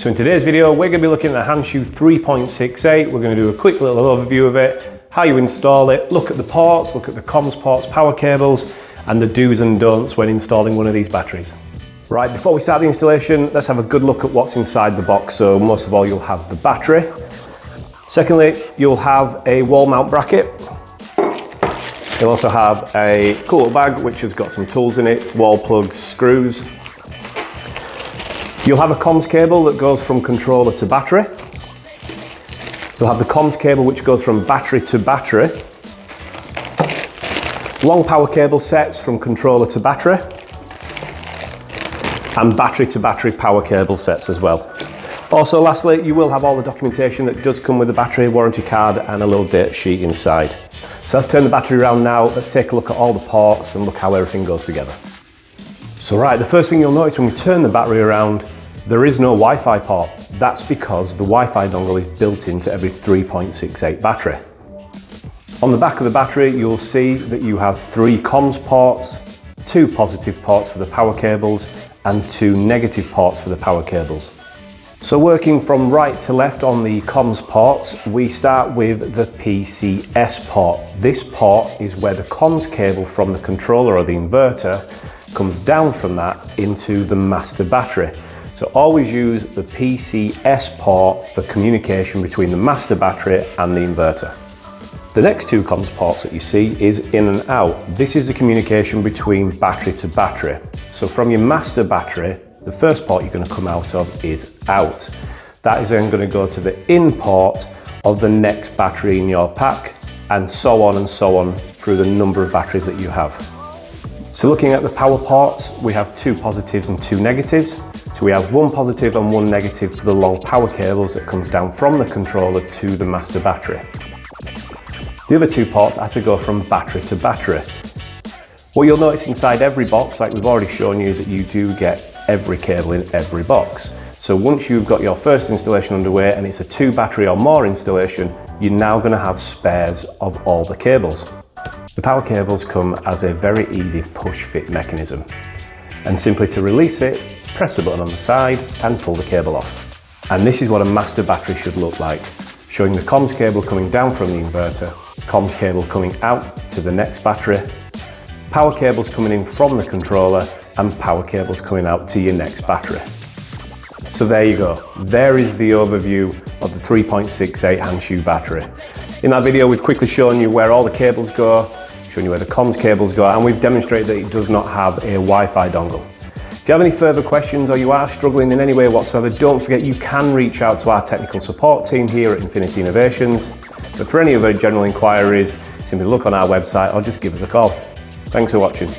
So in today's video, we're going to be looking at the HANCHU 3.68. We're going to do a quick little overview of it, how you install it, look at the ports, look at the comms ports, power cables, and the do's and don'ts when installing one of these batteries. Right, before we start the installation, let's have a good look at what's inside the box. So most of all, you'll have the battery. Secondly, you'll have a wall mount bracket. You'll also have a cool bag, which has got some tools in it, wall plugs, screws. You'll have a comms cable that goes from controller to battery. You'll have the comms cable which goes from battery to battery. Long power cable sets from controller to battery. And battery to battery power cable sets as well. Also, lastly, you will have all the documentation that does come with the battery, warranty card, and a little data sheet inside. So let's turn the battery around now. Let's take a look at all the ports and look how everything goes together. So right, the first thing you'll notice when we turn the battery around, there is no Wi-Fi port. That's because the Wi-Fi dongle is built into every 3.68 battery. On the back of the battery, you'll see that you have 3 comms ports, 2 positive ports for the power cables, and 2 negative ports for the power cables. So working from right to left on the comms ports, we start with the PCS port. This port is where the comms cable from the controller or the inverter comes down from that into the master battery. So always use the PCS port for communication between the master battery and the inverter. The next 2 comms ports that you see is in and out. This is the communication between battery to battery. So from your master battery, the first port you're going to come out of is out. That is then going to go to the in port of the next battery in your pack, and so on through the number of batteries that you have. So looking at the power ports, we have 2 positives and 2 negatives. So we have 1 positive and 1 negative for the long power cables that comes down from the controller to the master battery. The other 2 ports are to go from battery to battery. What you'll notice inside every box, like we've already shown you, is that you do get every cable in every box. So once you've got your first installation underway and it's a 2 battery or more installation, you're now going to have spares of all the cables. The power cables come as a very easy push fit mechanism. And simply to release it, press the button on the side and pull the cable off. And this is what a master battery should look like, showing the comms cable coming down from the inverter, comms cable coming out to the next battery, power cables coming in from the controller, and power cables coming out to your next battery. So there you go. There is the overview of the 3.68 HANCHU battery. In that video, we've quickly shown you where all the cables go, shown you where the comms cables go, and we've demonstrated that it does not have a Wi-Fi dongle. If you have any further questions or you are struggling in any way whatsoever, don't forget you can reach out to our technical support team here at Infinity Innovations. But for any other general inquiries, simply look on our website or just give us a call. Thanks for watching.